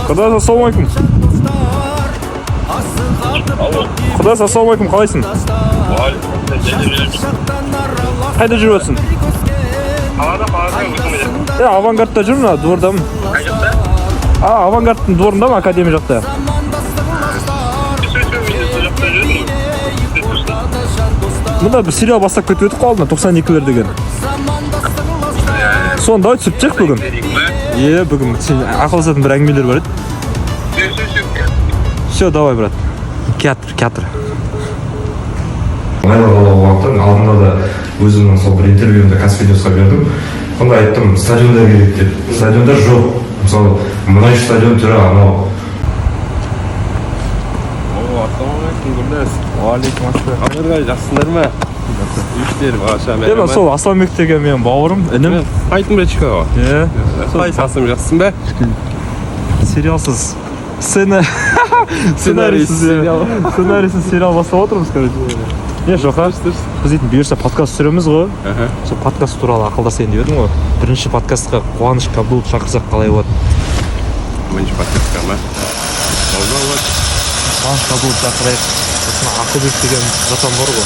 Құдас, ассалаумалейкум. Құдас, ассалаумалейкум, қалайсың? Қайда жүріп жатсың? Қалада өзім. Авангардта жүрмін, двордамын. Қай жақта? Авангардтың дворындамын, академия жақта. Мұнда бір сериал бастап кетіп едік қой алдына, 92-лер деген. Соны давай түсіріп чек бүгін. Бүгін ақылдасатын бір әңгімелер бар еді. Все, давай, брат. Театр. Уақыттың алдында да өзімнің сол бір интервьюімді Казфидеосқа бердім. Сонда айттым, стадиондар керек деп. Стадиондар жоқ. Мысалы, мына стадион түрі анау. Ассалаумалейкум, Гүлдәс. Уалейкум ассалам. Қалай жақсыңдар ма? Үштер баша мен. Мен сол Асланбек деген менің бауырым, інім. Қайтым Речкаға. Қалай сасым жақсың ба? Сериалсыз сценарийсіз сериал бастап отырмыз, короче. Не жоқ, біз дейтін бұйырса подкаст түсіреміз ғой. Сол подкаст туралы ақылдасайын деп едім ғой. Бірінші подкастқа Қуаныш Қабдулды шақырсақ қалай болады? Бірінші подкастқа ма? Қуаныш Қабдулды шақырайық. Сосын Ақылбек деген жатам бар ғой.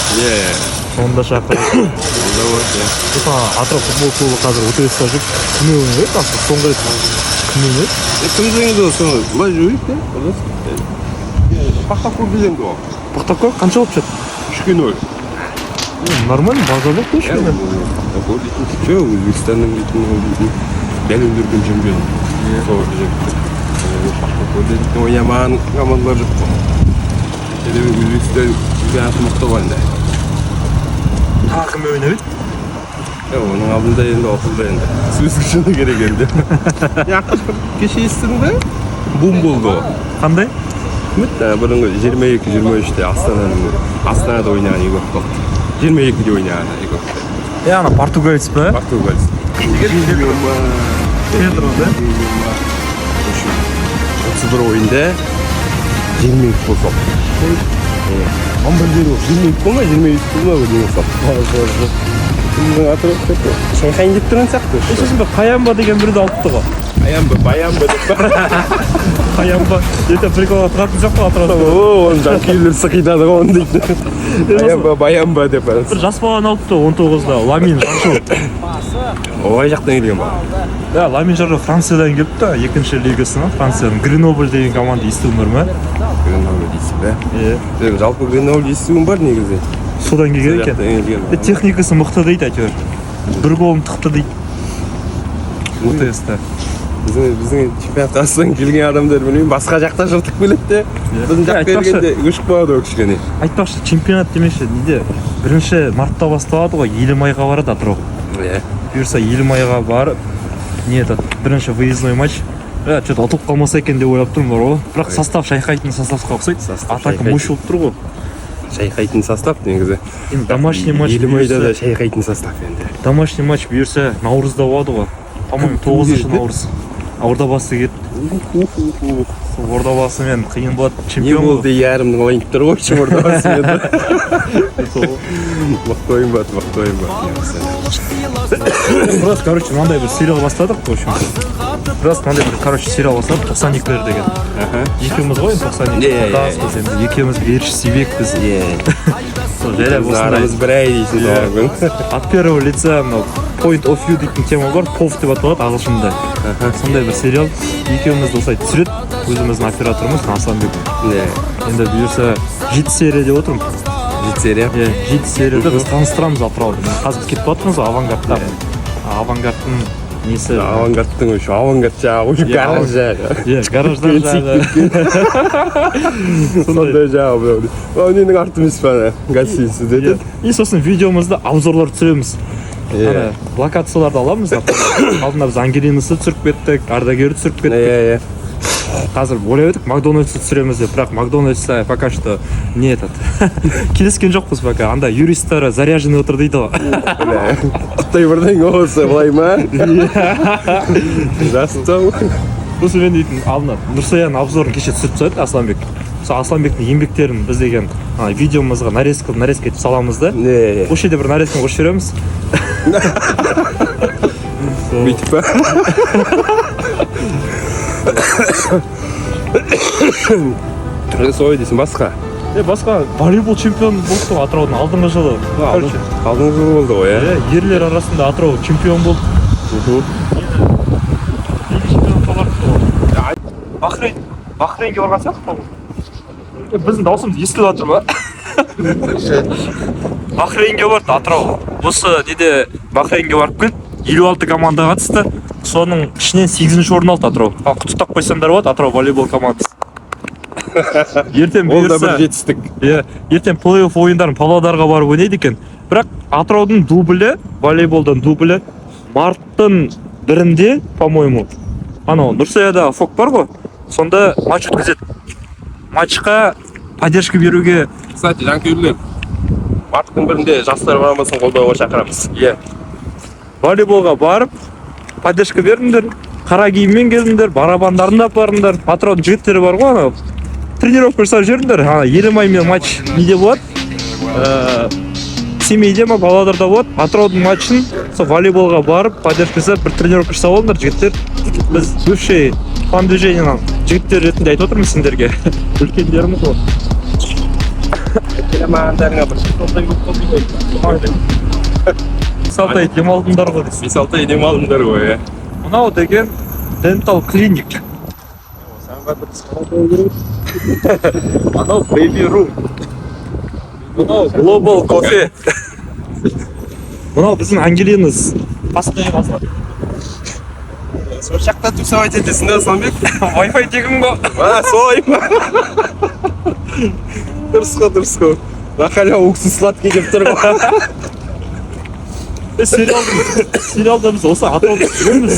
Оны да шақырайық. Сосын Атырау футбол клубы қазір УТС-қа жүріп, кім ойнайды? Соңғы рет кім ойнайды? Кімдеңді ол соңғы? Бұлай жүрейік те? Пақтақор деген де ол. Пақтақор қанша болып жатыр? 3-0. Нормально, базарлық қой 3-0. Все, Өзбекстанның дәл өндірген чемпион. Сол Пақтақор деген ойнамаған командалар жоқ қой. Өзбекстан чемпионаты мықты ғой енді. Кім ойнайды? Оның алдында енді оқылды енді. Сөз күшіні керек енді. Кеше естідің бе? Бум болды ол. Қандай? Бұрынғы 22-23-те Астанада ойнаған Игорь болды. 22-де ойнаған Игорь. Ана португалец па? Португалец. Педро, да? 31 ойында 22 гол соқты. Амбалдеру 22 гол ма, 22 гол ма деген соқты. Кімдің аты өтті? Шанхайын деп тұрған сияқты. Сосын бір Қаямба деген бірді алыпты ғой. Баямба деп па? Қаямба. Ертең приколға тұратын жоқ қой Атырауда. Оның жанкүйерлері қидады ғой оны дейді. Баямба деп. Бір жас баланы алыпты 19-да, Ламин Жаржо. Ой жақтан келген ба? Ламин Жаржо Франциядан келіпті, екінші лигасына. Францияның Гренобль деген команда естуің бар ма? Гренобль дейсің бе? Жалпы Гренобль естуің бар негізі. Содан келген екен. Техникасы мықты дейді әйтеуір. Бір голын тықты дейді. УТС-та. Біздің чемпионатқа астан келген адамдар білмеймін, басқа жақта жыртып келеді де. Біздің жаққа келгенде өшіп қалады ол кішкене. Айтпақшы, чемпионат демекші, неде? 1 мартта басталады ғой, Елімайға барады Атырау. Бұйырса Елімайға барып, не этот, бірінші выездной матч. Что-то ұтылып қалмаса екен деп ойлап тұрмын бар ғой. Бірақ состав шайқайтын составқа ұқсайды. Атака мощь болып тұр ғой. Шайқайтын состав негізі. Домашний матч Елімайда да шайқайтын состав енді. Домашний матч бұйырса наурызда болады ғой. По-моему, 9 наурыз. Ордабасы кетті. Ордабасымен қиын болады. Не болды ярымның ойынып тұр ғой, Ордабасымен. Мақтойын Просто, короче, мынандай бір сериал бастадық, в общем. Просто мынандай бір, короче, сериал бастадық, 92-лер деген. Екеуміз ғой, 92-лер. Екеуміз Беріш Себекпіз. Арамыз бір ай дейсің. От первого лица Point of View дейтін тема бар, POV деп аталады ағылшында. Сондай бір сериал. Екеумізді осылай түсіреді, өзіміздің операторымыз Асланбек. Енді бұйырса 7 серия деп отырмын. 7 серия? 7 серияда біз таныстырамыз Атырауды. Қазір кетіп жатырмыз Авангардта. Авангардтың несі? Авангардтың өші, Авангард жағы, гараж жағы. Гараждан жағы. Сондай жағы. Ол ненің артымыз бана, гостиница деді. И сосын видеомызда обзорлар түсіреміз. Локацияларды аламыз. Алдында біз Ангелинасы түсіріп кеттік, Ардагерді түсіріп кеттік. Қазір ойлап едік Макдональдсты түсіреміз деп, бірақ Макдональдста пока что не этот. Келіскен жоқпыз пока. Анда юристтары заряженный отыр дейді ғой. Құттай бірден олысы былай ма? Жастау. Сосын мен дейтін алдына Нұрсаян обзорын кеше түсіріп тастады Асланбек. Сол Асланбектің еңбектерін біз деген видеомызға нарезка етіп саламыз да. Осы жерде бір нарезканы қосып жібереміз. Бүйтіп па? Солай дейсің, басқа. Басқа волейбол чемпион болды ғой Атыраудың алдыңғы жылы. Алдыңғы жыл болды ғой, иә. Ерлер арасында Атырау чемпион болды. Бахрейнге барған сияқты ғой. Біздің даусымыз естіліп жатыр ма? Бахрейнге барды Атырау. Осы неде Бахрейнге барып келді. 56 команда қатысты. Соның ішінен 8-ші орын алды Атырау. Құттықтап қойсаңдар болады Атырау волейбол командасы. Ертең Ол да бұйырса, бір жетістік. ертең плей-офф ойындарын Павлодарға барып ойнайды екен. Бірақ Атыраудың дублі, волейболдан дублі марттың 1-інде, по-моему, анау Нұрсаяда фок бар ғой. Сонда матч өткізеді. Матчқа поддержка беруге, Кстати, жанкүйерлер, марттың 1-інде жастар құрамасын қолдауға шақырамыз. волейболға барып, поддержка беріңдер, қара киіммен келіңдер, барабандарын апарыңдар. Атыраудың жігіттері бар ғой, анау тренировка жасап жүріңдер. Ерімаймен матч неде болады? Семейде ма, Павлодарда болады. Атыраудың матчын сол волейболға барып, поддержка жасап, бір тренировка жасап алыңдар, жігіттер. Біз бывший фан движениенің жігіттер ретінде айтып отырмыз сендерге. Үлкендеріміз ғой. Келемағандарыңа бір Салтай демалдыңдар ғой дейсің. Мисалтай демалыңдар ғой, иә. Мынау деген Dental Clinic. Анау Baby Room. Мынау Global Coffee. Мынау біздің Ангелиныз. Постоянно азады. Сол жақта тұрсап айтетесің да, Санбек? Wi-Fi тегін ба? Солай ма? Дұрыс қой. Нахаля уксус сладкий деп тұр ғой. Сериалда біз осы Атырауда жүреміз.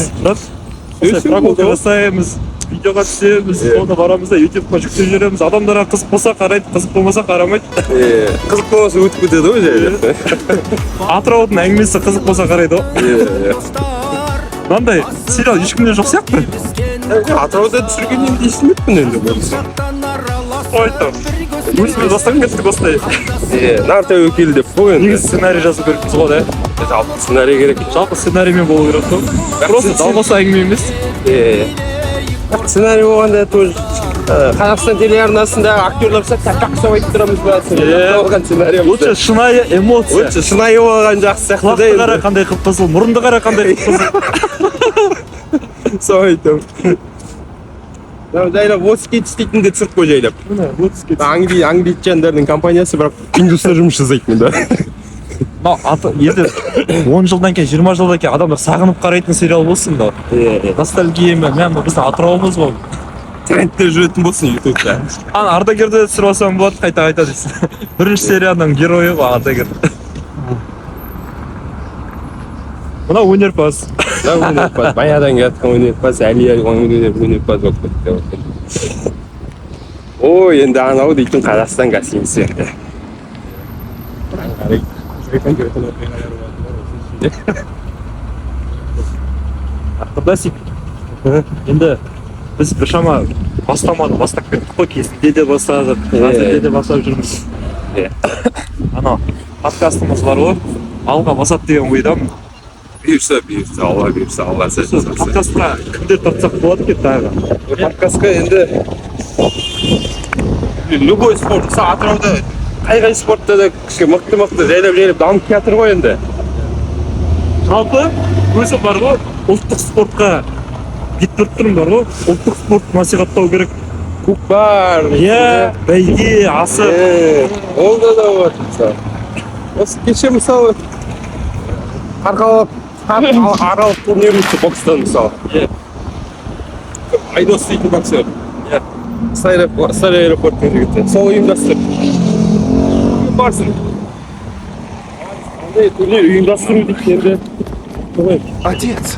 Прогулка жасаймыз, видеоға түсеміз, оны барамыз да ютубқа жүктеп жүреміз. Адамдарға қызық болса қарайды, қызық болмаса қарамайды. Қызық болмаса өтіп кетеді ғой жайлы. Атыраудың әңгімесі қызық болса қарайды ғой. Мынандай сериал ешкімде жоқ сияқты. Атырауда түсіргеннен де естімеппін енді болса. Айтам. Өзіміз бастап кеттік осылай. Нар тәуекел деп қой енді. Негізі сценарий жазу керекпіз ғой, да? Жалпы сценарий керек. Жалпы сценариймен болу керек қой. Просто далбаса әңгіме емес. Сценарий болғанда тоже Қазақстан телеарнасында актерлар болса так ұқсап айтып тұрамыз ба? Болған сценарий. Лучше шынайы эмоция. Лучше шынайы болған жақсы сияқты да Құлақты қара қандай қып-қызыл, мұрынды қара қандай қып-қызыл. Сол айтам. Жайлап Воскет істейтінді түсіріп қой жайлап. Англичандардың компаниясы, бірақ индустрия жұмыс жасайтын да. Енді 10 жылдан кейін, 20 жылдан кейін адамдар сағынып қарайтын сериал болсын да. Ностальгиямен, біздің Атырауымыз ғой. Трендте жүретін болсын ютубта. Ардагерді түсіріп алсам болады, қайта дейсің. Бірінші серияның геройы ғой Ардагер. Мына өнерпаз. Өнерпаз, баяғыдан келатқан өнерпаз, әлия өнерпаз болып кетті. Ой, енді анау дейтін Қазақстан гостиницы. Ақырдасик. Енді біз біршама бастаманы бастап кеттік қой, кезінде де бастадық, қазірде де бастап жүрміз. Ана подкастымыз бар ғой, алға басады деген ойдамын. Бұйырса, Алла бұйырса, Алла сәтін салса. Подкастқа кімдер тартсақ болады екен тағы? Подкастқа енді любой спорт, мысалы Атырауда қай спортта да мықты жайлап дамып келатыр ғой енді. Жалпы өзі бар ғой, ұлттық спортқа бет-бұрып тұрым бар ғой, ұлттық спорт насихаттау керек. Көкпар, бәйге, асық. Ол да бар. Осы кеше мысалы аралық турнир өтті бокстан мысалы. Айдос дейтін боксер. Сары аэропорттың жігіті. Сол ұйымдастырып. Барсың. Андай турнир ұйымдастыру дейді енді. Отец.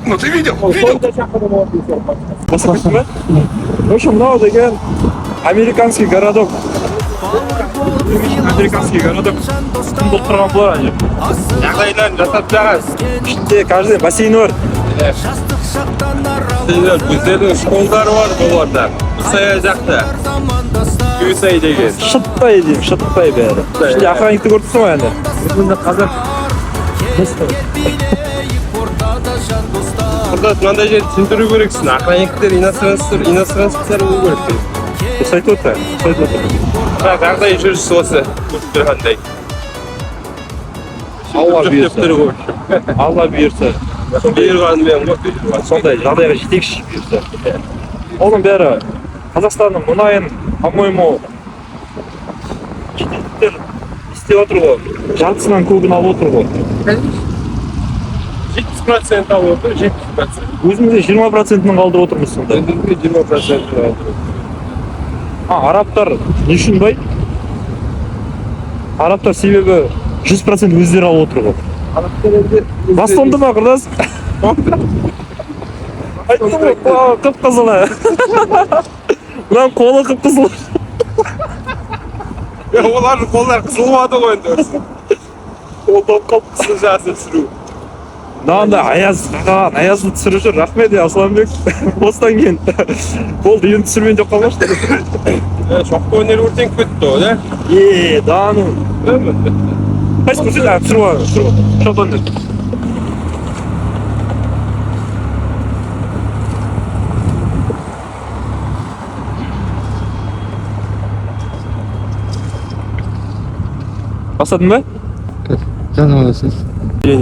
Ну ты видел? Басқасын ба? В общем, мынау деген американский городок. Американский городок. Кім болып тұрған болар әне? Жағдайларын жасап жағас. Ішінде каждый бассейн бар. Өздерінің школдары бар оларда. Үсай жақта. Үсай деген. Шытпай деймін, шытпай бәрі. Ішінде охранникті көріпсің ғой әне. Қазір Құрдас, мынандай жерді түсіндіру керексің. Охранниктер иностранецтер болу керек. Дұрыс айтып отыр. Бірақ жағдай жүрісі осы. Көріп тұрғандай. Алла бұйырса. Алла бұйырса. Бұйырғанымен ғой, бұйырған. Сондай жағдайға жетекші бұйырса. Оның бәрі Қазақстанның мұнайын, по-моему, шетелдіктер істеп отыр ғой. Жартысынан көбін алып отыр ғой. 70% алып отыр, 70%. Өзімізде 20%-ның қалдырып отырмыз сонда. Өзімізде 20% алып отыр. Арабтар не үшін бай? Арабтар себебі 100% өздері алып отыр ғой. Арабтар енді Бастонды ма құрдас? Айттым ғой, қып-қызыл. Мынам қолы қып-қызыл. Олардың қолдары қысылмады ғой енді. Қолдап қалып қысыл жазып сүру. Мынанда аязды түсіріп жүр. Рахмет, Асланбек. Осыдан кейін болды, енді түсірмен жоқ қалмашты. Шоқты өнері өртеніп кетті ғой, да? Дану. Қайсы көрсет, түсіріп ал. Шоқты өнер. Басадың ба?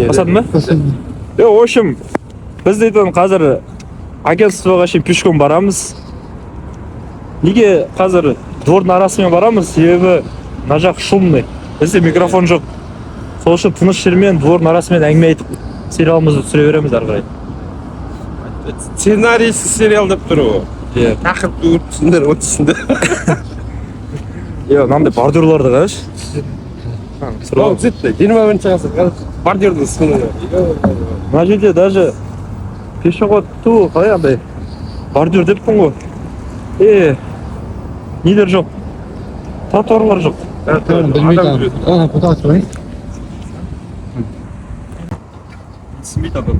Басадың ба? В общем, біз дейтін қазір агентствоға шейін пешком барамыз. Неге қазір двордың арасымен барамыз? Себебі мына жақ шумный. Бізде микрофон жоқ. Сол үшін тыныш жермен двордың арасымен әңгіме айтып сериалымызды түсіре береміз ары қарай. Сценарийсіз сериал деп тұр ғой. Тақырыпты өртсіңдер, өтсіңдер. Мынандай бордюрларды қарашы. Ол жетті, 21-ші ғасыр бордюрдың сыны. Мына жерде даже пешеход ту қалай андай бордюр деппін ғой. Нелер жоқ. Тротуарлар жоқ. Түсінбейді адам.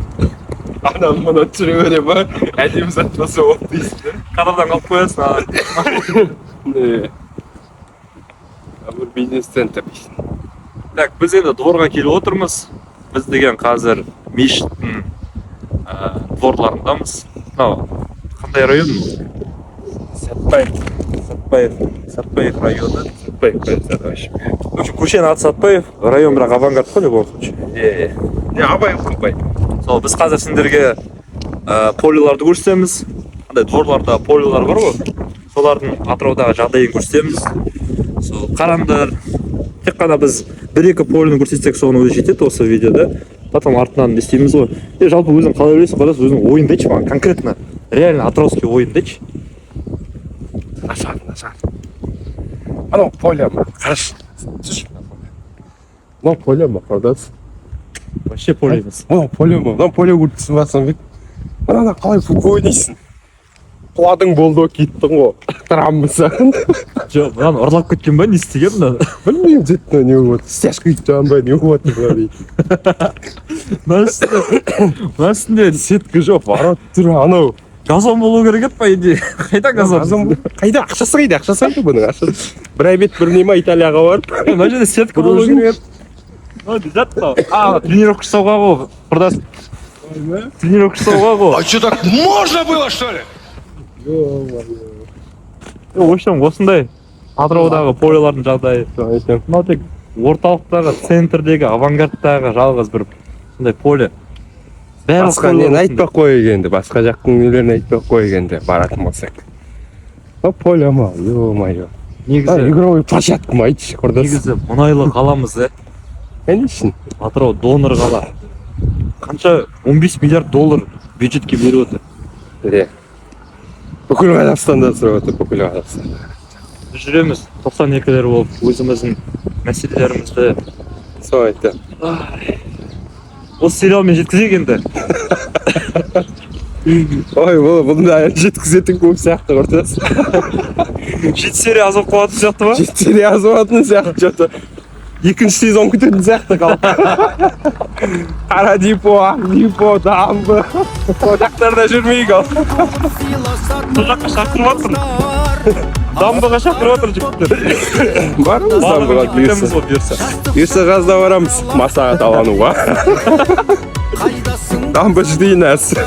Анам мұны түсіре бере ма? Әдемі затпасы ол дейсіңдер. Қарадан қалып қоясың. Бір бизнес-центр. Так, біз енді дворға келіп отырмыз. Біз деген қазір мешіттің дворларындамыз. Мынау қандай район? Сәтбаев районы. В общем, көшенің аты Сәтбаев, район бірақ авангард қой, в любом случае. Абай. Сол, біз қазір сендерге полиларды көрсетеміз. Андай дворларда полилар бар ғой. Солардың Атыраудағы жағдайын көрсетеміз. Сол, қараңдар. Тек қана біз 1-2 полины көрсетсек соны өзі жетеді осы видеода. Потом артынан не істейміз ғой. Жалпы өзің қалай ойлайсың, қарас өзің ойын дечі маған, конкретно. Реально атырауский ойын дечі. Нашар. Анау поля ма? Қараш. Мынау поля ма, қардас? Вообще поле емес. Мынау поля ма? Мынау поля көртісін басын бек. Мынау қалай футбол ойнайсың? Құладың болды ғой, кеттің ғой. Трамбысың. Жоқ, мынаны ұрлап кеткен ба, не істеген мына? Білмеймін, жетті не болады. Стяжка өйтіп ба, не болады дейді. Мына үстінде Сеткі жоқ, ворот түрі анау. газон болу керек еді па, енді. Қайда газон? Қайда? Ақшасы қайда бұның ақшасы? Бір айбет бір нема Италияға барып. Мына жерде сетка болу керек еді. Обязательно. Тренировка жасауға ғой, құрдас. Тренировка жасауға ғой. А что, так можно было, что ли? В общем, осындай Атыраудағы полилардың жағдайы. Мынау тек орталықтағы, центрдегі, авангардтағы жалғыз бір сондай поле. Басқа нені айтпақ қой егенде, басқа жақтың нелерін айтпақ қой егенде, баратын болсақ. Поле ма, ё-моё. Негізі, Игровой площадка ма айтшы, құрдас. негізі мұнайлы қаламыз, Конечно. Атырау донор қала. Қанша 15 миллиард доллар бюджетке беріп отыр. Бүкіл Қазақстанда сұрап отыр, бүкіл Қазақстанда. Біз жүреміз 92-лер болып өзіміздің мәселелерімізді. Сол айтты. Осы сериалмен жеткізейік енді. Ой, бұнда жеткізетін көп сияқты құрдас. 7 серия аз болып қалатын сияқты ма? Жетсере аз болатын сияқты что-то. Екінші сезон күтетін сияқты қалып. Қара дипо, ақ дипо, дамбы. Ол жақтарда жүрмейік ал. Сол жаққа шақырып отыр. Дамбыға шақырып отыр жігіттер. Барымыз дамбыға кетеміз бұйырса. ғой бұйырса. Бұйырса жазда барамыз масаға талануға. дамба ждый нәрсе.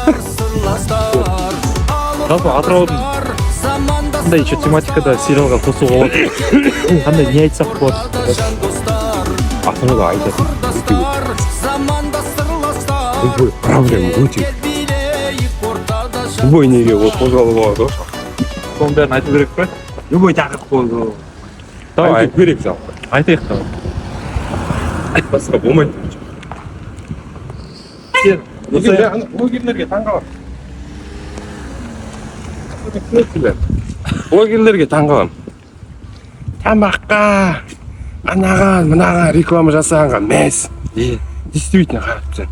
Жалпы атыраудың қандай еще тематикада сериалға қосуға болады? Қандай не айтсақ болады? Атырауда айтатын. Любой проблема өте. Любой неге ол қозғалып алады ғой. Соның бәрін айту керек пе? Любой тақырып қозғалып. Давай. Айтып берейік жалпы. Айтайық та. Айтпасқа болмайды. Блогерлерге таңғаламын. Блогерлерге таңғаламын. Тамаққа, анаған, мынаған реклама жасағанға мәз. Действительно қарап тұрсаң.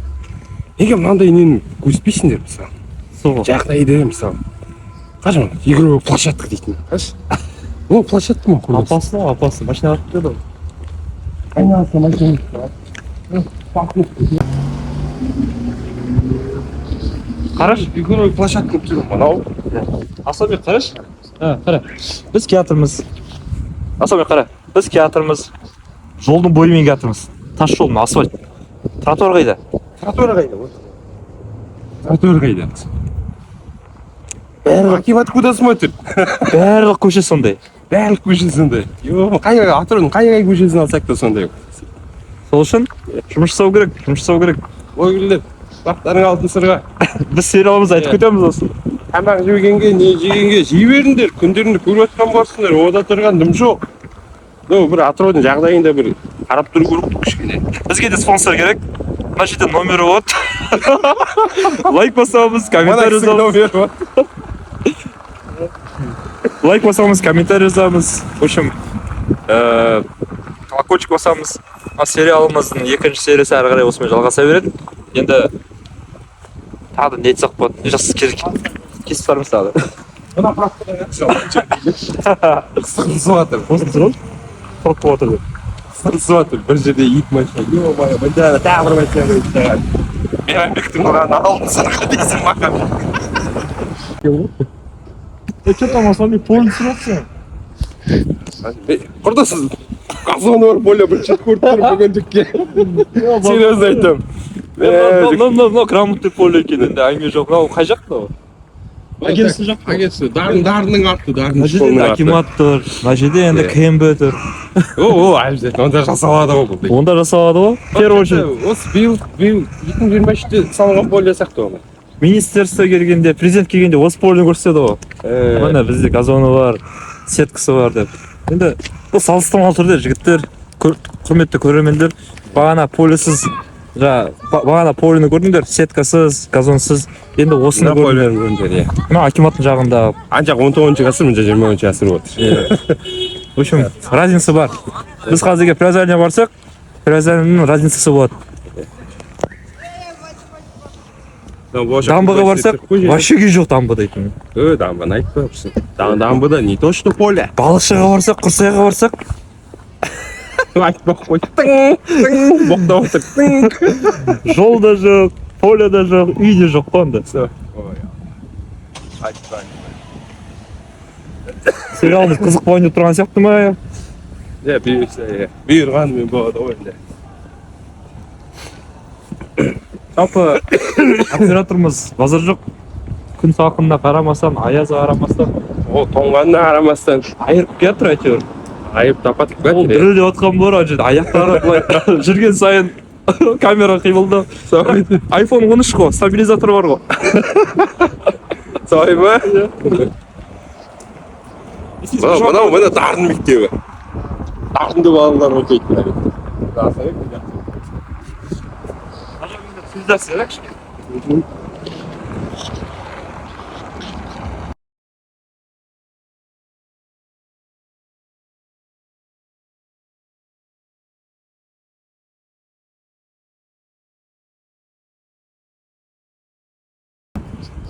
Неге мынандай нені көзбейсіңдер мысалы? Сол. Жағдайды мысалы. Қажы игровой площадка дейтін. Қаш? Ол площадка ма? Опасно, опасно. Машина алып келді. Айналса машина. Қараш. Игровой площадка тұр. Мынау. Асылбек қараш. Қара. Біз келатырмыз. Асылбек қара. Біз келатырмыз. Жолдың бойымен келатырмыз. Тас жолдың асфальт. Тротуар қайда? Тротуар қайда? Тротуар қайда? Аким откуда смотрит? Барлық көше сондай. Барлық көше сондай. Атыраудың қай көшесін алсақ та сондай. Сол үшін жұмыс жасау керек, жұмыс жасау керек. Блогерлер, бақтарың алтын сырға. Біз сериалымызды айтып кетеміз осы. Тамақ жегенге, не жегенге жей беріңдер. Күндерінде көріп жатқан болсыңдар. Ода тұрған дым жоқ. Бір Атыраудың жағдайында бір қарап тұру керек кішкене. Бізге де спонсор керек. Мына жерде номері болады. Лайк басамыз, комментарий жазамыз. Лайк басамыз, комментарий жазамыз. В общем, колокольчик басамыз. Сериалымыздың екінші сериясы әрі қарай осымен жалғаса береді. Енді тағы да не айтсақ болады? Жас кесіп бармыз тағы да. Мына практикадан сырылысып жатыр. Осы тұр ғой? Қорқып отыр деп. Сырылысып жатыр. Бір жерде екі машина. Ё-моё, мында тағы бір машина келіп. Мейрамбектің ұраны алтын сырға дейсің маған. Что там основной поле срокся? Құрдасыз, газоны бар поле бір чет көріп тұр бүгіндікке. Серьезно айтам. Мынау грамотный поле екен енді әңгіме жоқ. Мынау қай жақта ол? Агентство жақ па? Агентство. Дарынның арты, дарынның Мына жерде акимат тұр, мына жерде енді КМБ тұр. О, обязательно. Онда жасалады ғой. Онда жасалады ғой. В первую очередь. Осы биыл 2023-те салынған поле сияқты ғой. Министерство келгенде, президент келгенде осы полені көрсетеді ғой. Мына бізде газоны бар, сеткасы бар деп. Енді бұл салыстырмалы түрде жігіттер, құрметті көрермендер, бағана полесіз, бағана полені көрдіңдер, сеткасыз, газонсыз. Енді осыны көрдіңдер. Мына акиматтың жағында. Анчақ 19-шы ғасыр, мына 20-шы ғасыр отыр. В общем, разница бар. Біз қазірге приозеріне барсақ, приозерінің разницасы болады. Дамбыға барсақ, вообще кей жоқ дамбы дейтін. Дамбыны айтпапсың. Дамбыда не то, что поле. Балықшыға барсақ, Құрсайға барсақ, Айтпақ қой. Тың, боқтап отыр. Тың. жол да жоқ, поле да жоқ, үй де жоқ қонды. Сериалымыз қызық болайын деп тұрған сияқты ма? Бұйырғанымен болады ғой енді. Жалпы операторымыз базар жоқ. Күн салқынына қарамастан, аязға қарамастан, О, тоңғанына қарамастан айырып келатыр әйтеуір. айып тапатып Ол кетті. дірілдеп отқан бар, ана жерде аяқтары былай жүрген сайын камера қимылдап. iPhone 13 қой, стабилизатор бар ғой. Солай ма? Мына дарын мектебі. Дарынды балалар оқитын.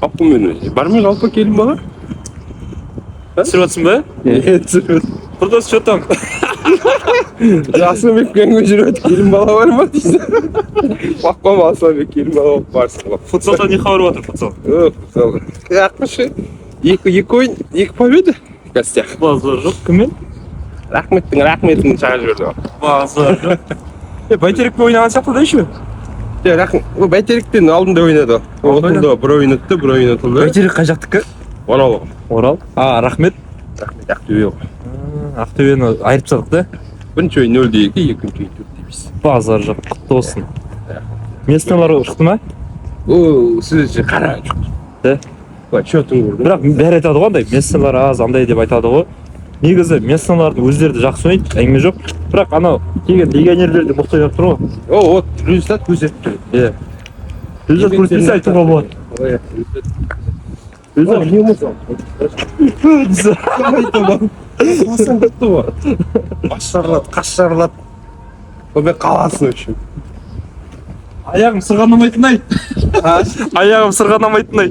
Аппымен, бармен алпа келін бала? Түсіріп жатсың ба? Құрдас, что там? Асылбек кәңгі жүреді, келін бала бар ма дейсің? Бақпам Асылбек келін бала болып барсың. Футзалда не хабар батыр, футзал? Футзал. Ақышы, екі ойын, екі победа в гостях. Базар жоқ, кіммен? Рахметтің шағып жіберді. Базар жоқ. Бәйтерекпен ойнаған сияқты да еще? Рахым, бәйтеректен алдында ойнады. Отылды, бір ойнатты, бір ойнатылды. Бәйтерек қай жақтікі? Орал. Орал. Рахмет. Рахмет, Ақтөбе. Ақтөбені айырып тастадық да? Бірінші ойын 0-2, екінші ойын 4-5. Базар жоқ, құтты болсын. Местналар шықты ма? О, сіз қара шықты. Да? Счетын көрдім. Бірақ бәрі айтады ғой андай, местналар аз, андай деп айтады ғой. Негізі местналардың өздері жақсы ойнайды, әңгіме жоқ. Бірақ анау келген легионерлер де мықты ойнап тұр ғой. О, результат көрсетті. Иә. Результат көрсетсе айтуға болады. Результат не ұмытсам. Қасың күтті ғой. Бас жарылады, қас жарылады. Мен қаласың үшін. Аяғым сырғанамайтын-ай. Аяғым сырғанамайтын-ай.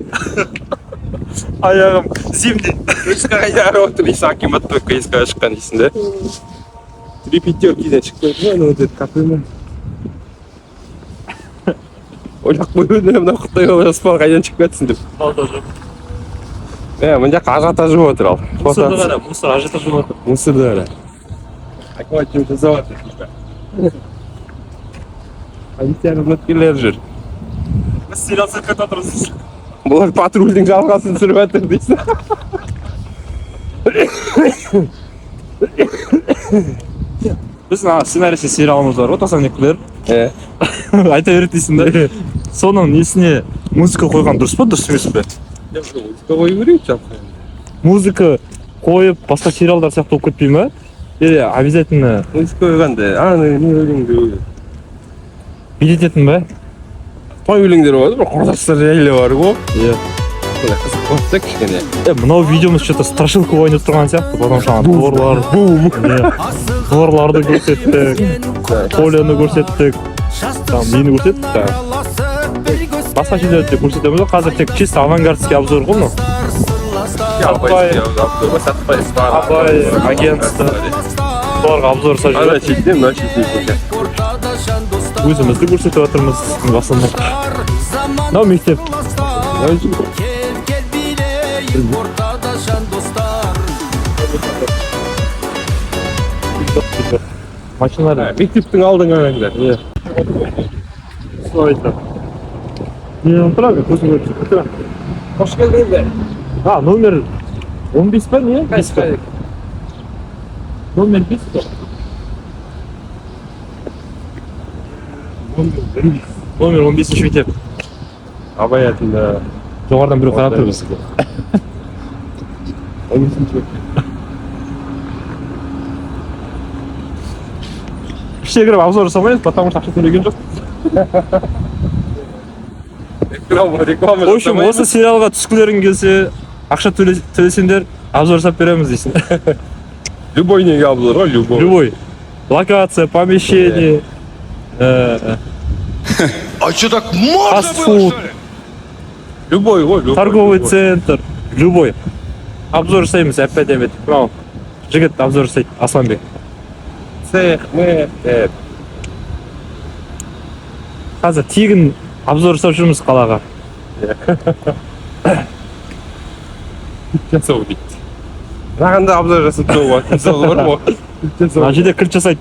Аяғым земде. КСК қайда отыр, Иса Акиматов КСК шыққан дейсің да? 3 пятеркиден шықпайды ма, анау деді, капыма. Ойлап қойып мына Қытайға жоспар қайдан шығып кетсін деп. Мына жаққа ажиотаж болып отыр ал. Мусорды қара, мусор ажиотаж болып отыр. Мусорды қара. Акиматов жасап жатыр. Полиция қызметкерлері жүр. Біз сериал сырқат отырсыз. Бұлар патрульдің жалғасын сүріп жатыр дейсің. Біз сценарийсе сериалымыз бар, отасанекілер. Айта береді дейсің да. Соның несіне музыка қойған дұрыс па, дұрыс емес пе? Музыка қою керек жалпы. Музыка қойып, басқа сериалдар сияқты болып кетпей ма? Или обязательно Музыка қойғанда, не өлеңді билететін ба? Той өлеңдер бар, бір құрдастар жайлы бар ғой. Иә. Қызық болса кішкене. Мынау видеомыз что-то страшилка ойнап тұрған сияқты, потому что торлар, торларды көрсеттік, Поляны көрсеттік, мені көрсеттік. Басқа жерлерде көрсетеміз ғой, қазір тек чисто авангардский обзор ғой мынау. Абай, агентство, соларға обзор жасап Ана жүреді. шеттен, мына шеттен. Өзімізді көрсетіп жатырмыз басында. Мынау мектеп. Машиналар. Мектептің алдыңа қараңдар. Иә. Солай айтады. Не тұрады, көзім көріп тұр. Қош келдіңдер. Номер 15 па не? 5 па? Номер 5 па? Номер 15 мектеп. Абай атында. Жоғарыдан біреу қарап тұр бізге. 15-ші. Іште кіріп обзор жасамаймыз, потому что ақша төлеген жоқ. Реклама. В общем, осы сериалға түскілерің келсе, ақша төлесеңдер, обзор жасап береміз дейсің. Любой неге обзор ғой, любой. Любой. Локация, помещение. А что, так можно Фастфуд. было, что ли? Любой ғой, любой. Торговый центр. Любой. Обзор жасаймыз, әп-әдемет. Мынау жігіт обзор жасайды, Асланбек. Цех, деп. Қазір тегін обзор жасап жүрміз қалаға. Жасау дейді. Рағанда обзор жасап тұрып мысалы бар ма? Мына жерде кілт жасайды.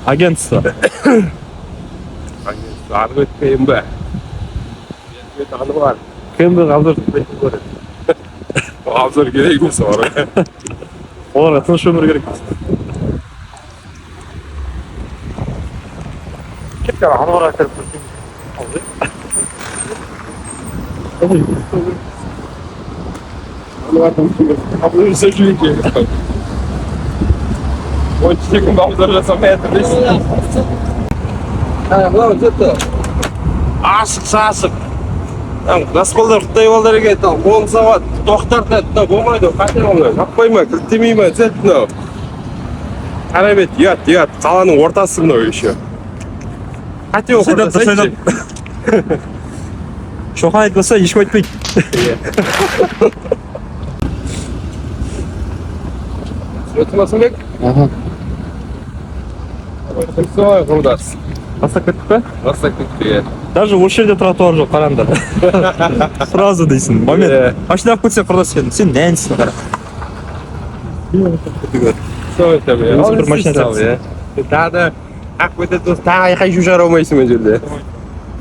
Агентство. Арғы өтпейін бе? Аны бар. КМБ обзор жасайды көреді. Обзор керек емес бар. Оларға тыныш өмір керек. Кеткен ануарға кіріп Обзор жасап жүрейін. Он чекін обзор жасамай жатыр дейсің. Мынау жетті. Ашық-шашық. Насқолдар Қытай балдар екен, қолын сауат, тоқтарды, болмайды, қайтер оны, жаппай ма, кілттемей ма, зәт мынау. Қарабет, ұят, қаланың ортасы мынау еще. Қате оқырда Шоқан айтпаса ешкім айтпайды. Өтімасың бек? Солай құрдас. Бастап кеттік пе? Бастап кеттік. Даже осы жерде тротуар жоқ, қараңдар. Сразу дейсің. Момент. Машина алып кетсе құрдас сен нәнсің қара. Солай tabii. Biz bir maşine Тағы ақ кетеді, тағы айқай шу шығара алмайсың мына жерде.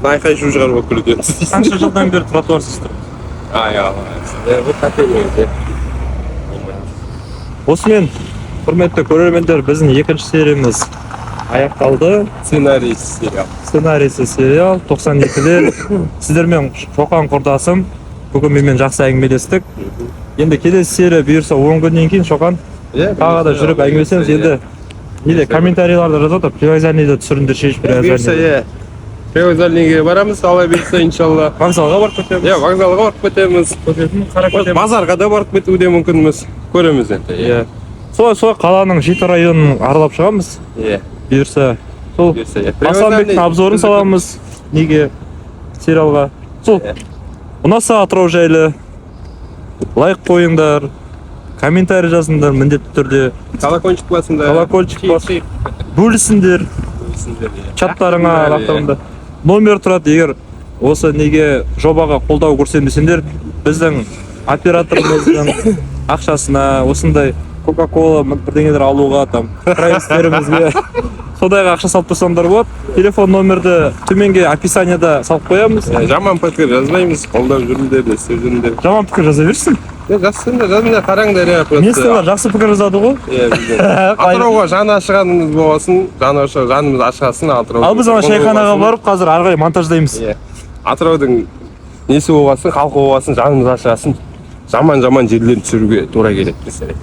Айқай шу шығарып алып келеді. Қанша жылдан бері тротуарсыз тұр? Вот такой. Осымен, құрметті көрермендер, біздің екінші сериямыз аяқталды. Сценарийсіз сериал. Сценарийсіз сериал, 92-лер. Сіздермен Шоқан құрдасым. Бүгін менімен жақсы әңгімелестік. Енді келесі серия бұйырса 10 күннен кейін Шоқан тағы да жүріп әңгімелесеміз. Енді неде комментарийларда жазып отыр, привокзальныйда түсіріңдер, шешіп привокзальныйда. Привокзальныйге барамыз, ала берсе иншалла. Вокзалға барып кетеміз. Вокзалға барып кетеміз. Базарға да барып кетуі де мүмкінміз. Көреміз енді. Солай қаланың жеті районын аралап шығамыз. Бұйырса сол Асанбектің обзорын саламыз. Неге сериалға. Сол ұнаса Атырау жайлы лайк қойыңдар, комментарий жазыңдар міндетті түрде. Колокольчик басында. Колокольчик басып бөлісіңдер чаттарыңа, лақтарыңда. Номер тұрады, егер осы неге жобаға қолдау көрсетсеңдер, біздің операторымыздың ақшасына осындай Кока-кола бірдеңелер алуға, там, проекттерімізге содайға ақша салып тұрсаңдар болады. Телефон номерді төменге описанияда салып қоямыз. Жаман пікір жазбаймыз, қолдап жүріңдер, істеп жүріңдер. Жаман пікір жаза берсін. Жазыңдар, қараңдар. Местелер жақсы пікір жазады ғой. Атырауға жаны ашығанымыз болғасын, жанымыз ашығасын Атырауға. Ал біз ана шайханаға барып, қазір ары қарай монтаждаймыз. Атыраудың несі болғасын, халқы болғасын, жанымыз ашығасын, жаман жерлерін түсіруге тура келеді mesela.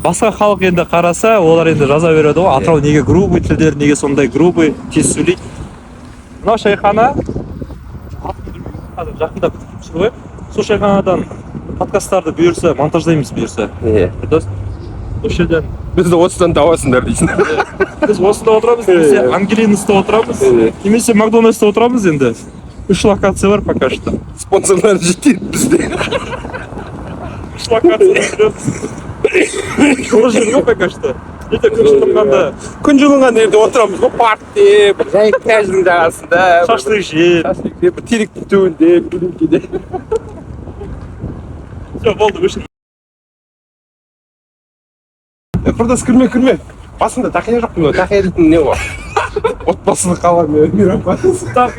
Басқа халық енді қараса, олар енді жаза береді ғой. Атырау неге грубый тілдер, неге сондай грубый, тез сөйлейді. Мынау шайхана қазір жақында бітіп ғой. Сол шайханадан подкасттарды бұйырса монтаждаймыз бұйырса. Осы жерден Бізді осыдан табасыңдар дейсің. біз осында отырамыз, немесе Ангелинаста отырамыз, немесе Макдональдста отырамыз енді. 3 локация бар пока что. Спонсорлар жетеді бізде. 3 локация жүреміз. Ол жер ғой пока что. Ертең күн жылынғанда Күн жылынған жерде отырамыз ғой, паркте, бір жайық пляждың жағасында. шашлык жеп. Бір теректің түбінде, көлеңкеде. Все, болды, өшір. Құрдас кірме. Басында тақия жоқ, тақия дейтін не ғой? Отбасылық қала мейрамханасы. Так,